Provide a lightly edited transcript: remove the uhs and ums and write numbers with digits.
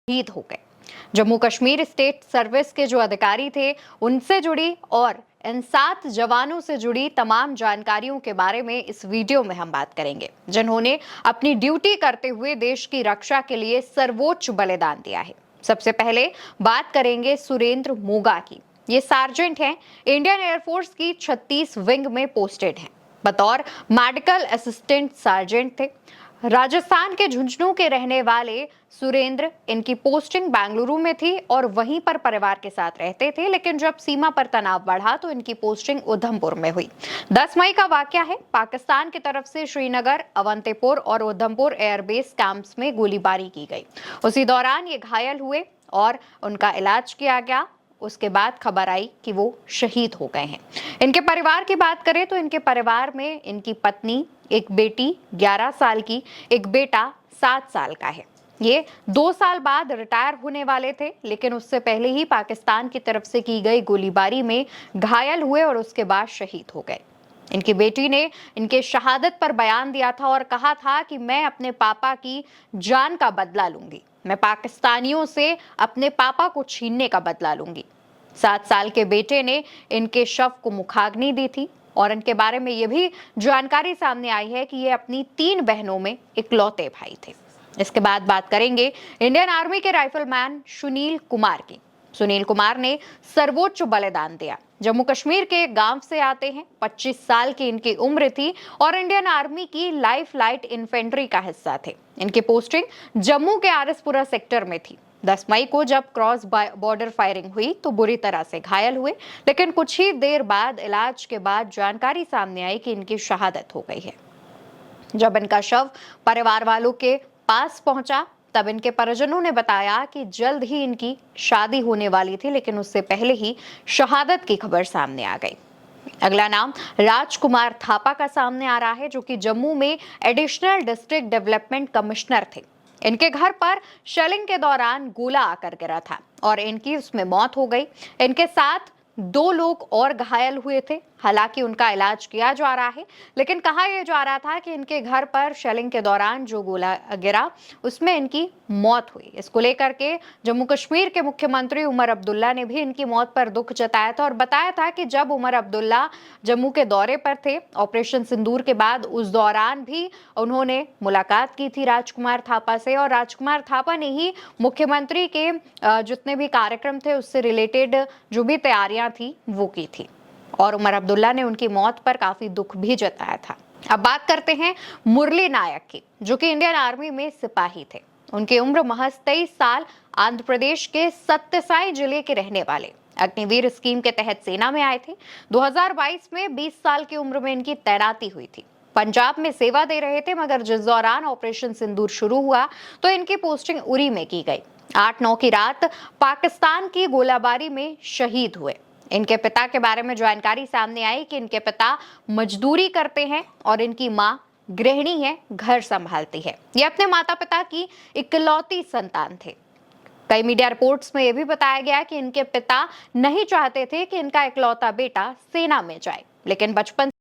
शहीद हो गए। जम्मू कश्मीर स्टेट सर्विस के जो अधिकारी थे उनसे जुड़ी और इन 7 जवानों से जुड़ी तमाम जानकारियों के बारे में इस वीडियो में हम बात करेंगे, जिन्होंने अपनी ड्यूटी करते हुए देश की रक्षा के लिए सर्वोच्च बलिदान दिया है। सबसे पहले बात करेंगे सुरेंद्र मोगा की। ये सार्जेंट हैं, इंडियन एयरफोर्स की 36 विंग में पोस्टेड हैं। बतौर मेडिकल असिस्टेंट सार्जेंट थे। राजस्थान के झुंझुनू के रहने वाले सुरेंद्र, इनकी पोस्टिंग बेंगलुरु में थी और वहीं पर परिवार के साथ रहते थे, लेकिन जब सीमा पर तनाव बढ़ा तो इनकी पोस्टिंग उधमपुर में हुई। 10 मई का वाकया है। पाकिस्तान की तरफ से श्रीनगर, अवंतीपुर और उधमपुर एयरबेस कैंप्स में गोलीबारी की गई। उसी दौरान ये घायल हुए और उनका इलाज किया गया। उसके बाद खबर आई कि वो शहीद हो गए हैं। इनके परिवार की बात करें तो इनके परिवार में इनकी पत्नी, एक बेटी 11 साल की, एक बेटा 7 साल का है। ये 2 साल बाद रिटायर होने वाले थे, लेकिन उससे पहले ही पाकिस्तान की तरफ से की गई गोलीबारी में घायल हुए और उसके बाद शहीद हो गए। इनकी बेटी ने इनके शहादत पर बयान दिया था और कहा था कि मैं अपने पापा की जान का बदला लूंगी। मैं पाकिस्तानियों से अपने पापा को छीनने का बदला लूंगी। 7 साल के बेटे ने इनके शव को मुखाग्नि दी थी और इनके बारे में यह भी जानकारी सामने आई है कि ये अपनी 3 बहनों में इकलौते भाई थे। इसके बाद बात करेंगे इंडियन आर्मी के राइफलमैन सुनील कुमार की। सुनील कुमार ने सर्वोच्च बलिदान दिया। जम्मू कश्मीर के गांव से आते हैं। 25 साल की इनकी उम्र थी और इंडियन आर्मी की लाइफ लाइट इन्फेंट्री का हिस्सा थे। इनकी पोस्टिंग जम्मू के आरएसपुरा सेक्टर में थी। 10 मई को जब क्रॉस बॉर्डर फायरिंग हुई तो बुरी तरह से घायल हुए, लेकिन कुछ ही देर बाद इलाज के बाद जानकारी सामने आई कि इनकी शहादत हो गई है। जब इनका शव परिवार वालों के पास पहुंचा तब इनके परिजनों ने बताया कि जल्द ही इनकी शादी होने वाली थी, लेकिन उससे पहले ही शहादत की खबर सामने आ गई। अगला नाम राजकुमार थापा का सामने आ रहा है, जो कि जम्मू में एडिशनल डिस्ट्रिक्ट डेवलपमेंट कमिश्नर थे। इनके घर पर शेलिंग के दौरान गोला आकर गिरा था और इनकी उसमें मौत हो गई। इनके साथ 2 लोग और घायल हुए थे। हालांकि उनका इलाज किया जा रहा है, लेकिन कहा यह जा रहा था कि इनके घर पर शेलिंग के दौरान जो गोला गिरा उसमें इनकी मौत हुई। इसको लेकर के जम्मू कश्मीर के मुख्यमंत्री उमर अब्दुल्ला ने भी इनकी मौत पर दुख जताया था और बताया था कि जब उमर अब्दुल्ला जम्मू के दौरे पर थे ऑपरेशन सिंदूर के बाद, उस दौरान भी उन्होंने मुलाकात की थी राजकुमार थापा से और राजकुमार थापा ने ही मुख्यमंत्री के जितने भी कार्यक्रम थे उससे रिलेटेड जो भी तैयारियां थी वो की थी और उमर अब्दुल्ला ने उनकी मौत पर काफी दुख भी जताया था। अब बात करते हैं मुरली नायक की, जो कि इंडियन आर्मी में सिपाही थे। उनकी उम्र महज 23 साल। आंध्र प्रदेश के सत्यसाई जिले के रहने वाले, अग्निवीर स्कीम के तहत सेना में आए थे। 2022 में 20 साल की उम्र में इनकी तैनाती हुई थी। पंजाब में सेवा दे रहे थे, मगर जिस दौरान ऑपरेशन सिंदूर शुरू हुआ तो इनकी पोस्टिंग उरी में की गई। 8-9 की रात पाकिस्तान की गोलाबारी में शहीद हुए। इनके पिता के बारे में जानकारी सामने आई कि इनके पिता मजदूरी करते हैं और इनकी मां गृहिणी है, घर संभालती है। ये अपने माता पिता की इकलौती संतान थे। कई मीडिया रिपोर्ट्स में यह भी बताया गया कि इनके पिता नहीं चाहते थे कि इनका इकलौता बेटा सेना में जाए, लेकिन बचपन